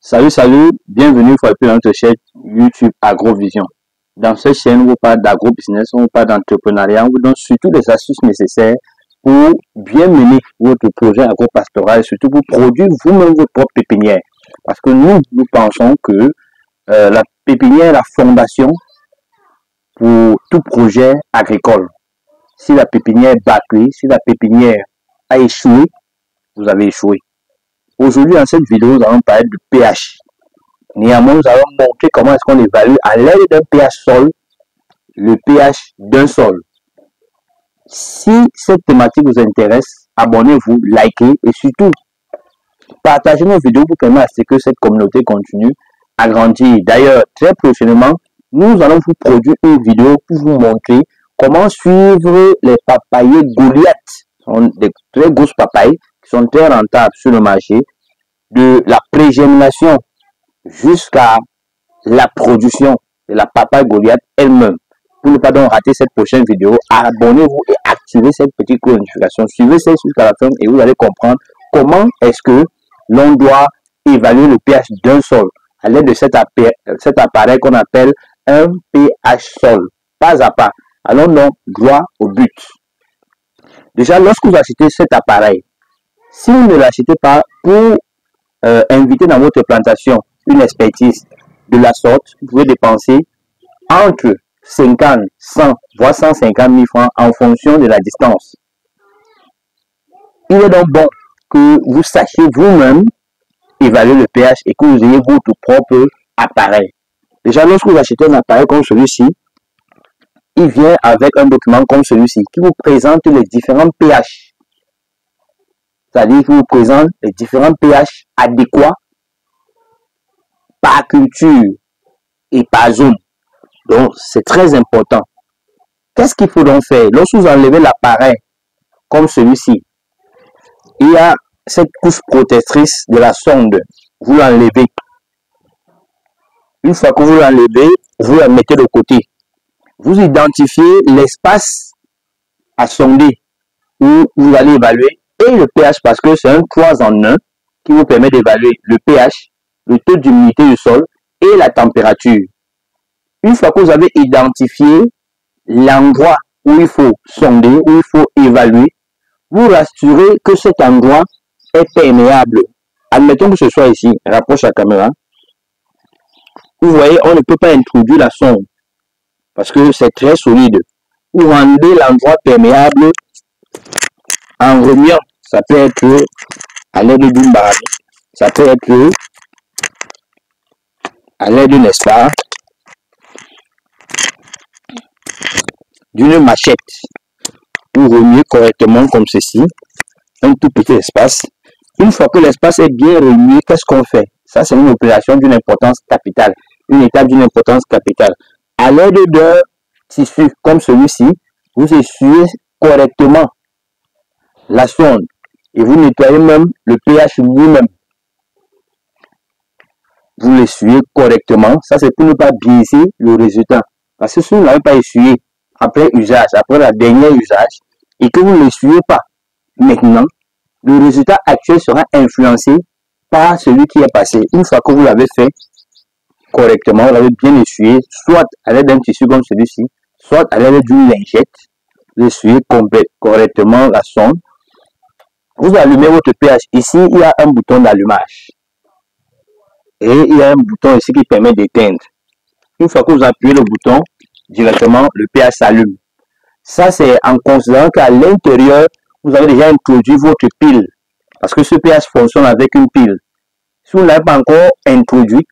Salut, bienvenue pour notre chaîne YouTube AgroVision. Dans cette chaîne, on vous parle d'agro-business, on vous parle d'entrepreneuriat, on vous donne surtout les astuces nécessaires pour bien mener votre projet agro-pastoral et surtout pour produire vous-même votre propre pépinière. Parce que nous pensons que la pépinière est la fondation pour tout projet agricole. Si la pépinière est bâclée, si la pépinière a échoué, vous avez échoué. Aujourd'hui, dans cette vidéo, nous allons parler de pH. Néanmoins, nous allons montrer comment est-ce qu'on évalue à l'aide d'un pH sol le pH d'un sol. Si cette thématique vous intéresse, abonnez-vous, likez et surtout partagez nos vidéos pour permettre à ce que cette communauté continue à grandir. D'ailleurs, très prochainement, nous allons vous produire une vidéo pour vous montrer comment suivre les papayers Goliath. Ce sont des très grosses papayes qui sont très rentables sur le marché, de la prégémination jusqu'à la production de la papaye Goliath elle-même. Pour ne pas donc rater cette prochaine vidéo, abonnez-vous et activez cette petite cloche de notification. Suivez celle jusqu'à la fin et vous allez comprendre comment est-ce que l'on doit évaluer le pH d'un sol à l'aide de cet appareil qu'on appelle un pH sol. Pas à pas. Allons donc droit au but. Déjà, lorsque vous achetez cet appareil, si vous ne l'achetez pas pour inviter dans votre plantation une expertise de la sorte, vous pouvez dépenser entre 50, 100, voire 150 000 francs en fonction de la distance. Il est donc bon que vous sachiez vous-même évaluer le pH et que vous ayez votre propre appareil. Déjà, lorsque vous achetez un appareil comme celui-ci, il vient avec un document comme celui-ci qui vous présente les différents pH. C'est-à-dire qu'il vous présente les différents pH adéquats par culture et par zone. Donc, c'est très important. Qu'est-ce qu'il faut donc faire? Lorsque vous enlevez l'appareil comme celui-ci, il y a cette couche protectrice de la sonde. Vous l'enlevez. Une fois que vous l'enlevez, vous la mettez de côté. Vous identifiez l'espace à sonder où vous allez évaluer et le pH parce que c'est un 3 en 1 qui vous permet d'évaluer le pH, le taux d'humidité du sol et la température. Une fois que vous avez identifié l'endroit où il faut sonder, où il faut évaluer, vous rassurez que cet endroit est perméable. Admettons que ce soit ici, rapproche la caméra. Vous voyez, on ne peut pas introduire la sonde parce que c'est très solide. Vous rendez l'endroit perméable en remuant. Ça peut être à l'aide d'une barre, ça peut être à l'aide d'une espace, d'une machette. Vous remuez correctement comme ceci, un tout petit espace. Une fois que l'espace est bien remué, qu'est-ce qu'on fait? Ça, c'est une opération d'une importance capitale, une étape d'une importance capitale. À l'aide d'un tissu comme celui-ci, vous essuyez correctement la sonde et vous nettoyez même le pH lui-même. Vous l'essuyez correctement. Ça, c'est pour ne pas biaiser le résultat. Parce que si vous ne l'avez pas essuyé après usage, après la dernière usage, et que vous ne l'essuyez pas maintenant, le résultat actuel sera influencé par celui qui est passé. Une fois que vous l'avez fait correctement, vous l'avez bien essuyé, soit à l'aide d'un tissu comme celui-ci, soit à l'aide d'une lingette, vous essuyez correctement la sonde. Vous allumez votre pH. Ici, il y a un bouton d'allumage. Et il y a un bouton ici qui permet d'éteindre. Une fois que vous appuyez le bouton, directement, le pH s'allume. Ça, c'est en considérant qu'à l'intérieur, vous avez déjà introduit votre pile. Parce que ce pH fonctionne avec une pile. Si vous ne l'avez pas encore introduite,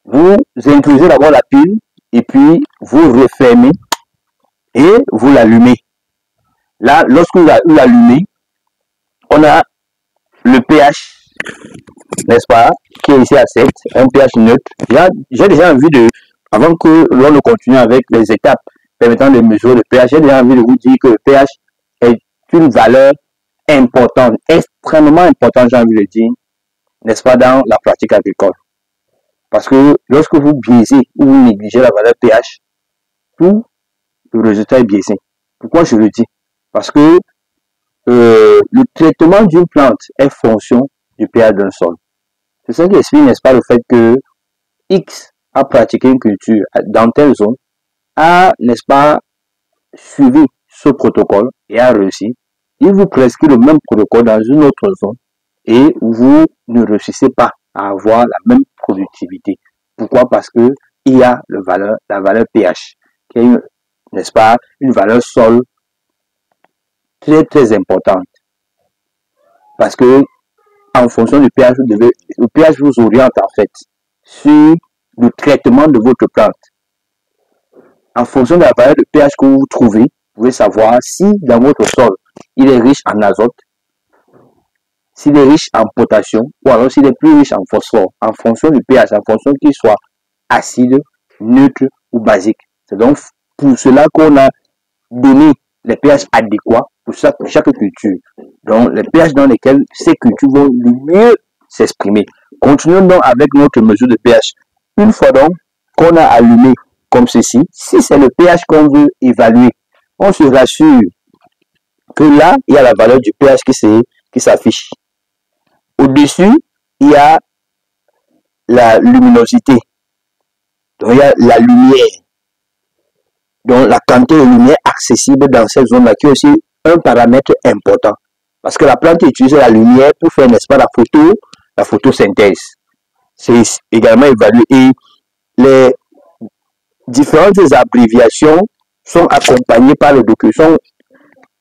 vous introduisez d'abord la pile et puis vous refermez et vous l'allumez. Là, lorsque vous l'allumez, on a le pH, n'est-ce pas, qui est ici à 7, un pH neutre. J'ai déjà envie de, avant que l'on ne continue avec les étapes permettant de mesurer le pH, j'ai déjà envie de vous dire que le pH est une valeur importante, extrêmement importante, j'ai envie de dire, n'est-ce pas, dans la pratique agricole. Parce que lorsque vous biaisez ou vous négligez la valeur pH, tout le résultat est biaisé. Pourquoi je le dis? Parce que le traitement d'une plante est fonction du pH d'un sol. C'est ça qui explique, n'est-ce pas, le fait que X a pratiqué une culture dans telle zone, a, n'est-ce pas, suivi ce protocole et a réussi. Il vous prescrit le même protocole dans une autre zone et vous ne réussissez pas à avoir la même productivité. Pourquoi? Parce que il y a la valeur pH, qui est, n'est-ce pas, une valeur sol très très importante. Parce que en fonction du pH, le pH vous oriente en fait sur le traitement de votre plante. En fonction de la valeur de pH que vous trouvez, vous pouvez savoir si dans votre sol, il est riche en azote, s'il est riche en potassium, ou alors s'il est plus riche en phosphore, en fonction du pH, en fonction qu'il soit acide, neutre ou basique. C'est donc pour cela qu'on a donné les pH adéquats pour chaque culture. Donc, les pH dans lesquels ces cultures vont le mieux s'exprimer. Continuons donc avec notre mesure de pH. Une fois donc qu'on a allumé comme ceci, si c'est le pH qu'on veut évaluer, on se rassure que là, il y a la valeur du pH qui s'affiche. Au-dessus, il y a la luminosité. Donc, il y a la lumière. Donc, la quantité de lumière accessible dans cette zone-là, qui est aussi un paramètre important. Parce que la plante utilise la lumière pour faire, n'est-ce pas, la photosynthèse. C'est également évalué. Et les différentes abréviations sont accompagnées par le document, sont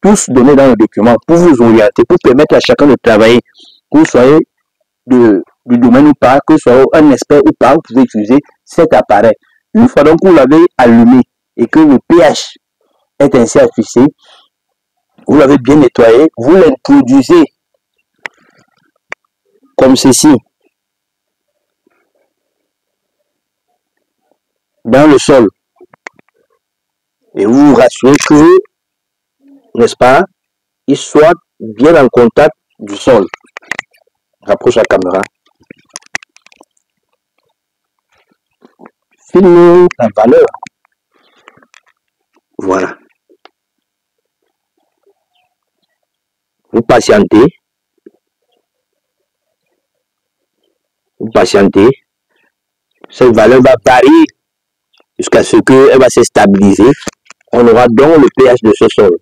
tous donnés dans le document pour vous orienter, pour permettre à chacun de travailler, que vous soyez du domaine ou pas, que vous soyez un expert ou pas, vous pouvez utiliser cet appareil. Une fois donc que vous l'avez allumé et que le pH est ainsi affiché, vous l'avez bien nettoyé, vous l'introduisez comme ceci dans le sol et vous vous rassurez que, n'est-ce pas, il soit bien en contact du sol. Rapproche la caméra. Filme la valeur. Voilà. Vous patientez. Vous patientez. Cette valeur va varier jusqu'à ce qu'elle va se stabiliser. On aura donc le pH de ce sol.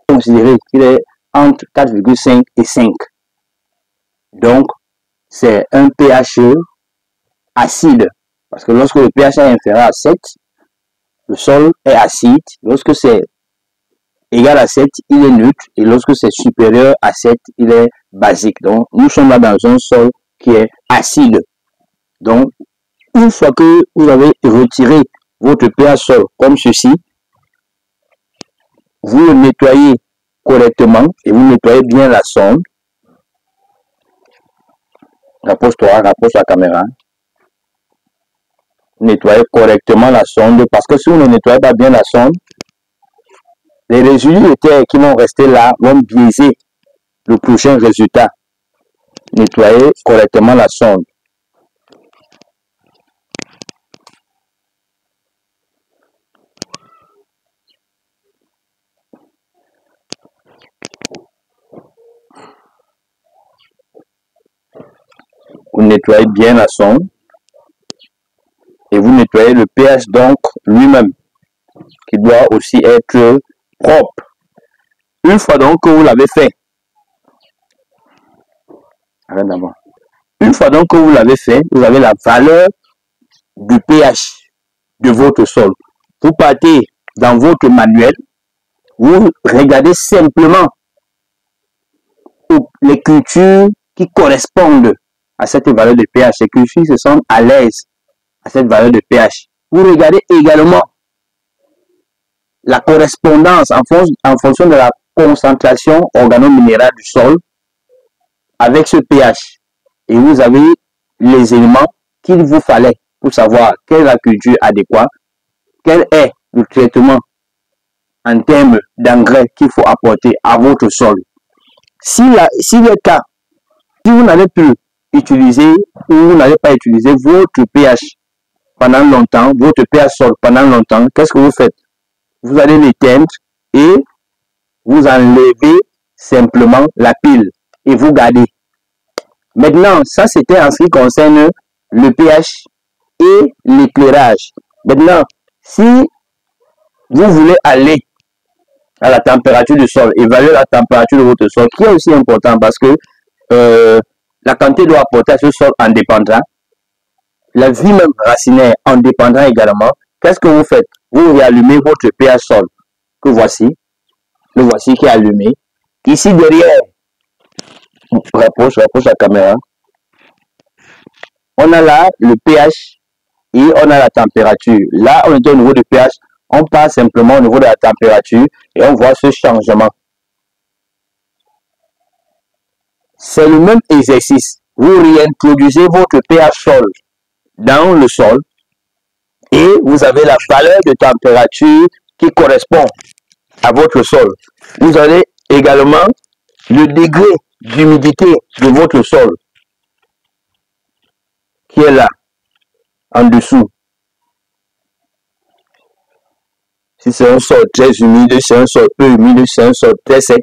Considérer qu'il est entre 4,5 et 5. Donc, c'est un pH acide. Parce que lorsque le pH est inférieur à 7, le sol est acide. Lorsque c'est égal à 7, il est neutre. Et lorsque c'est supérieur à 7, il est basique. Donc, nous sommes là dans un sol qui est acide. Donc, une fois que vous avez retiré votre pH sol comme ceci, vous le nettoyez correctement et vous nettoyez bien la sonde. Rapproche-toi, rapproche la caméra. Nettoyez correctement la sonde parce que si vous ne nettoyez pas bien la sonde, les résidus de terre qui vont rester là vont biaiser le prochain résultat. Nettoyez correctement la sonde. Vous nettoyez bien la sonde et vous nettoyez le pH donc lui-même qui doit aussi être propre. Une fois donc que vous l'avez fait, une fois donc que vous l'avez fait, vous avez la valeur du pH de votre sol. vous partez dans votre manuel, vous regardez simplement les cultures qui correspondent à cette valeur de pH, les cultures qui se sentent à l'aise à cette valeur de pH. Vous regardez également la correspondance en fonction de la concentration organominérale du sol avec ce pH. Et vous avez les éléments qu'il vous fallait pour savoir quelle est la culture adéquate, quel est le traitement en termes d'engrais qu'il faut apporter à votre sol. Si le cas, si vous n'avez plus utilisé ou vous n'avez pas utilisé votre pH pendant longtemps, votre pH sol pendant longtemps, qu'est-ce que vous faites? Vous allez l'éteindre et vous enlevez simplement la pile et vous gardez. Maintenant, ça c'était en ce qui concerne le pH et l'éclairage. Maintenant, si vous voulez aller à la température du sol, évaluer la température de votre sol, qui est aussi important parce que la quantité doit apporter à ce sol en dépendra. La vie même racinaire en dépendra également. Qu'est-ce que vous faites? Vous réallumez votre pH sol, que voici. Le voici qui est allumé. Ici derrière, rapproche la caméra. On a là le pH et on a la température. Là, on est au niveau du pH. On passe simplement au niveau de la température et on voit ce changement. C'est le même exercice. Vous réintroduisez votre pH sol dans le sol et vous avez la valeur de température qui correspond à votre sol. Vous avez également le degré d'humidité de votre sol qui est là, en dessous. Si c'est un sol très humide, c'est un sol peu humide, c'est un sol très sec.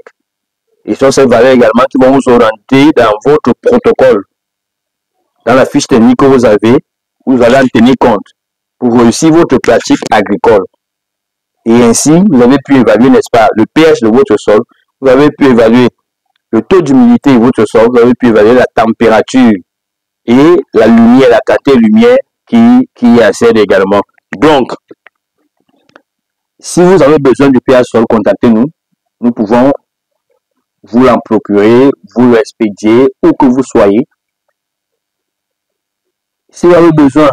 Et ce sont ces valeurs également qui vont vous orienter dans votre protocole. Dans la fiche technique que vous allez en tenir compte pour réussir votre pratique agricole. Et ainsi, vous avez pu évaluer, n'est-ce pas, le pH de votre sol, vous avez pu évaluer le taux d'humidité de votre sol, vous avez pu évaluer la température et la lumière, la quantité de lumière qui accède également. Donc, si vous avez besoin du pH sol, contactez-nous. Nous pouvons vous l'en procurer, vous l'expédier, où que vous soyez. Si vous avez besoin,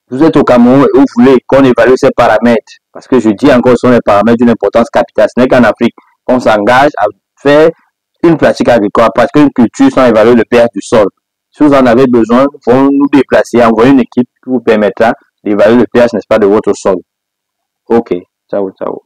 vous êtes au Cameroun et vous voulez qu'on évalue ces paramètres, parce que je dis encore, ce sont les paramètres d'une importance capitale. Ce n'est qu'en Afrique qu'on s'engage à faire une pratique agricole, parce qu'une culture sans évaluer le pH du sol. Si vous en avez besoin, il faut nous déplacer, envoyer une équipe qui vous permettra d'évaluer le pH, n'est-ce pas, de votre sol. Ok, ciao, ciao.